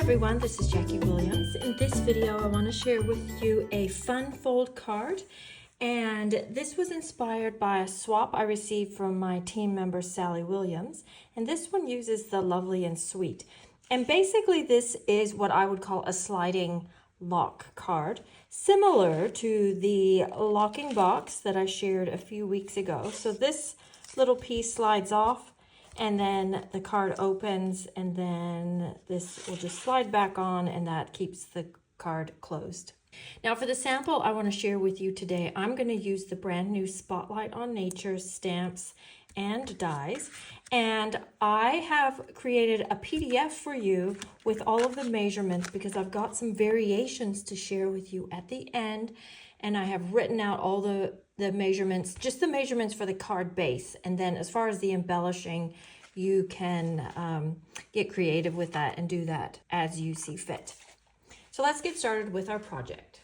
everyone, this is Jackie Williams. In this video, I want to share with you a fun fold card. And this was inspired by a swap I received from my team member, Sally Williams. And this one uses the Lovely and Sweet. And basically this is what I would call a sliding lock card, similar to the locking box that I shared a few weeks ago. So this little piece slides off, and then the card opens, and then this will just slide back on, and that keeps the card closed. Now for the sample I want to share with you today, I'm going to use the brand new Spotlight on Nature stamps and dies, and I have created a PDF for you with all of the measurements because I've got some variations to share with you at the end, and I have written out all the measurements, just the measurements for the card base, and then as far as the embellishing, you can get creative with that and do that as you see fit. So let's get started with our project.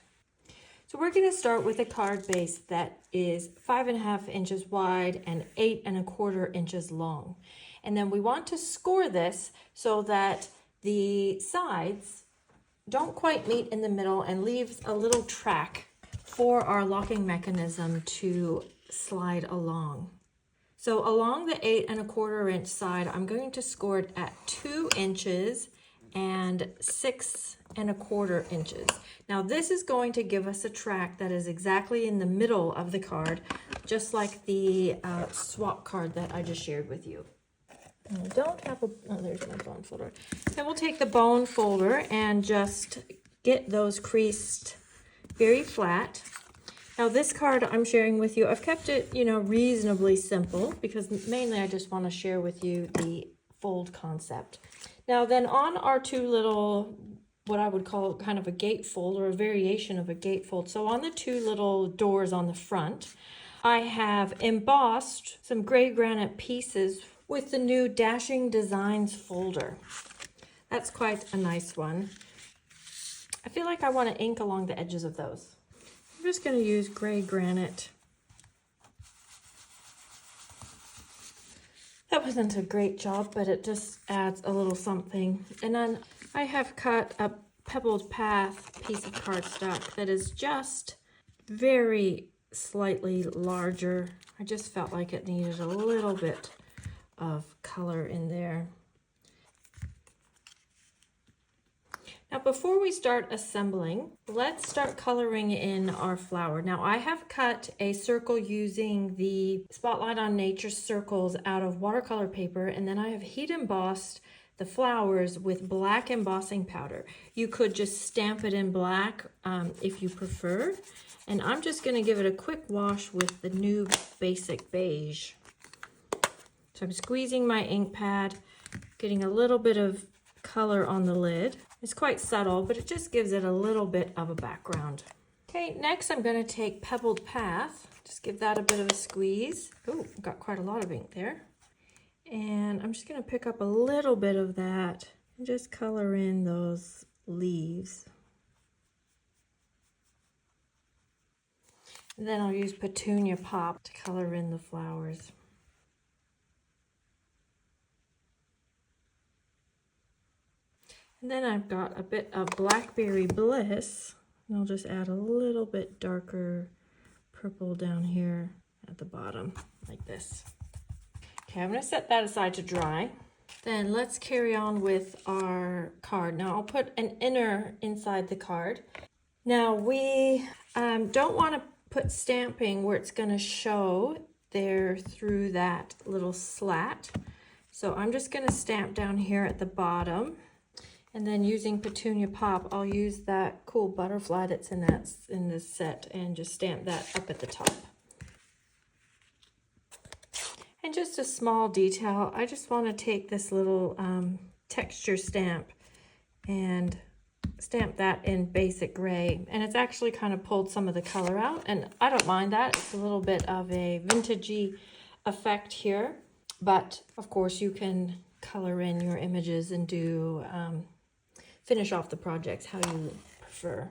So we're going to start with a card base that is 5.5 inches wide and 8.25 inches long. And then we want to score this so that the sides don't quite meet in the middle and leaves a little track for our locking mechanism to slide along. So along the 8.25 inch side, I'm going to score it at 2 inches and 6.25 inches. Now this is going to give us a track that is exactly in the middle of the card, just like the swap card that I just shared with you. And I don't have there's my bone folder. Then we'll take the bone folder and just get those creased very flat. Now this card I'm sharing with you, I've kept it, reasonably simple because mainly I just want to share with you the fold concept. Now then on our two little, what I would call kind of a gatefold or a variation of a gatefold. So on the two little doors on the front, I have embossed some gray granite pieces with the new Dashing Designs folder. That's quite a nice one. I feel like I want to ink along the edges of those. I'm just going to use gray granite. That wasn't a great job, but it just adds a little something. And then I have cut a Pebbled Path piece of cardstock that is just very slightly larger. I just felt like it needed a little bit of color in there. Now before we start assembling, let's start coloring in our flower. Now I have cut a circle using the Spotlight on Nature circles out of watercolor paper, and then I have heat embossed the flowers with black embossing powder. You could just stamp it in black if you prefer. And I'm just going to give it a quick wash with the new Basic Beige. So I'm squeezing my ink pad, getting a little bit of color on the lid. It's quite subtle, but it just gives it a little bit of a background. Okay, next I'm going to take Pebbled Path. Just give that a bit of a squeeze. Oh, got quite a lot of ink there. And I'm just going to pick up a little bit of that and just color in those leaves. And then I'll use Petunia Pop to color in the flowers. And then I've got a bit of Blackberry Bliss, and I'll just add a little bit darker purple down here at the bottom, like this. Okay, I'm going to set that aside to dry. Then let's carry on with our card. Now I'll put an inner inside the card. Now we don't want to put stamping where it's going to show there through that little slat. So I'm just going to stamp down here at the bottom. And then using Petunia Pop, I'll use that cool butterfly that's in this set and just stamp that up at the top. And just a small detail, I just want to take this little texture stamp and stamp that in Basic Gray. And it's actually kind of pulled some of the color out, and I don't mind that. It's a little bit of a vintagey effect here, but of course you can color in your images and do finish off the projects how you prefer.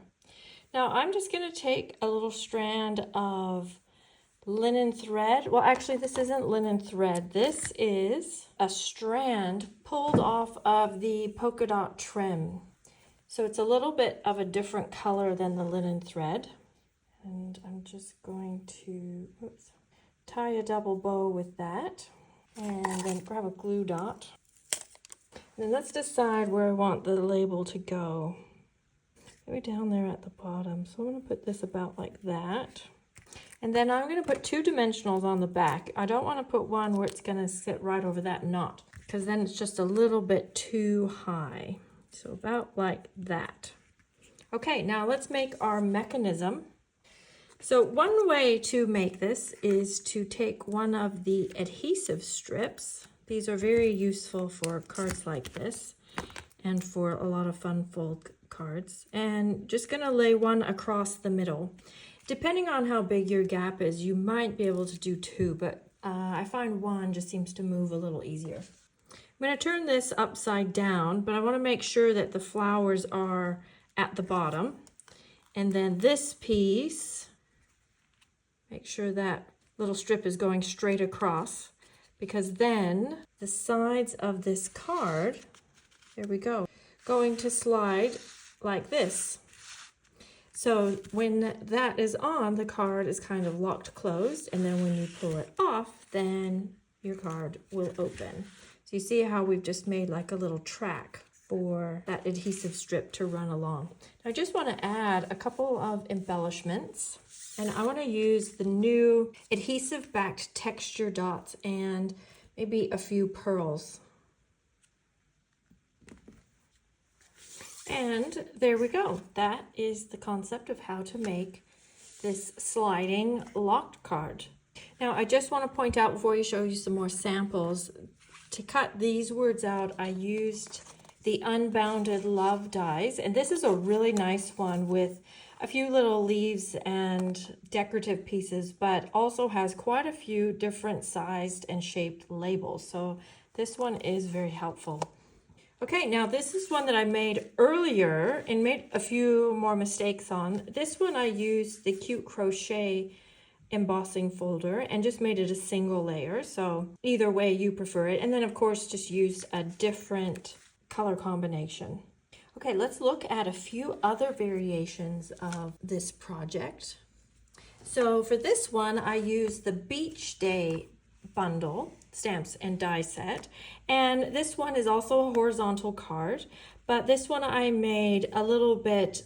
Now I'm just going to take a little strand of linen thread. Well, actually this isn't linen thread. This is a strand pulled off of the polka dot trim. So it's a little bit of a different color than the linen thread. And I'm just going to tie a double bow with that. And then grab a glue dot. And then let's decide where I want the label to go. Maybe down there at the bottom. So I'm going to put this about like that. And then I'm going to put 2 dimensionals on the back. I don't want to put one where it's going to sit right over that knot, because then it's just a little bit too high. So about like that. Okay, now let's make our mechanism. So one way to make this is to take one of the adhesive strips. These are very useful for cards like this and for a lot of fun fold cards. And just going to lay one across the middle. Depending on how big your gap is, you might be able to do 2, but I find one just seems to move a little easier. I'm going to turn this upside down, but I want to make sure that the flowers are at the bottom. And then this piece, make sure that little strip is going straight across, because then the sides of this card, there we go, going to slide like this. So when that is on, the card is kind of locked closed, and then when you pull it off, then your card will open. So you see how we've just made like a little track for that adhesive strip to run along. I just want to add a couple of embellishments, and I want to use the new adhesive backed texture dots and maybe a few pearls. And there we go. That is the concept of how to make this sliding locked card. Now, I just want to point out before you show you some more samples, to cut these words out, I used the Unbounded Love dies. And this is a really nice one with a few little leaves and decorative pieces, but also has quite a few different sized and shaped labels. So this one is very helpful. Okay, now this is one that I made earlier and made a few more mistakes on. This one I used the Cute Crochet embossing folder and just made it a single layer. So either way you prefer it. And then of course just used a different color combination. Okay, let's look at a few other variations of this project. So for this one, I used the Beach Day bundle, stamps and die set. And this one is also a horizontal card, but this one I made a little bit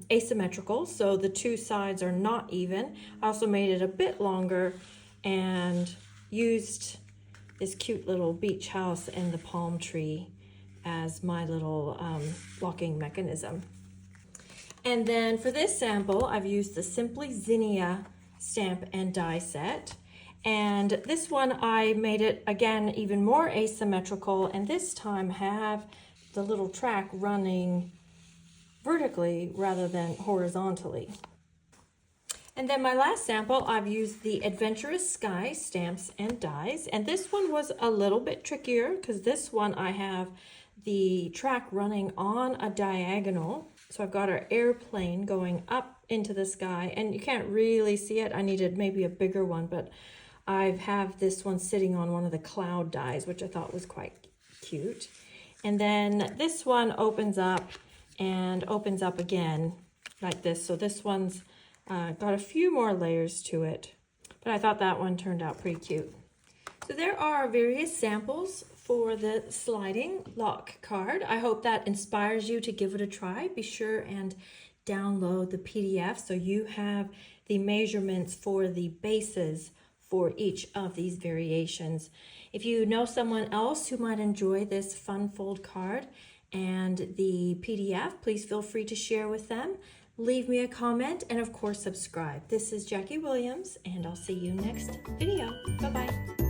asymmetrical, so the 2 sides are not even. I also made it a bit longer and used this cute little beach house and the palm tree as my little locking mechanism. And then for this sample, I've used the Simply Zinnia stamp and die set. And this one I made it again even more asymmetrical, and this time have the little track running vertically rather than horizontally. And then my last sample, I've used the Adventurous Sky stamps and dies, and this one was a little bit trickier because this one I have the track running on a diagonal. So I've got our airplane going up into the sky, and you can't really see it. I needed maybe a bigger one, but I have this one sitting on one of the cloud dies, which I thought was quite cute. And then this one opens up and opens up again like this. So this one's got a few more layers to it, but I thought that one turned out pretty cute. So there are various samples for the sliding lock card. I hope that inspires you to give it a try. Be sure and download the PDF so you have the measurements for the bases for each of these variations. If you know someone else who might enjoy this fun fold card and the PDF, please feel free to share with them. Leave me a comment and of course subscribe. This is Jackie Williams and I'll see you next video. Bye-bye.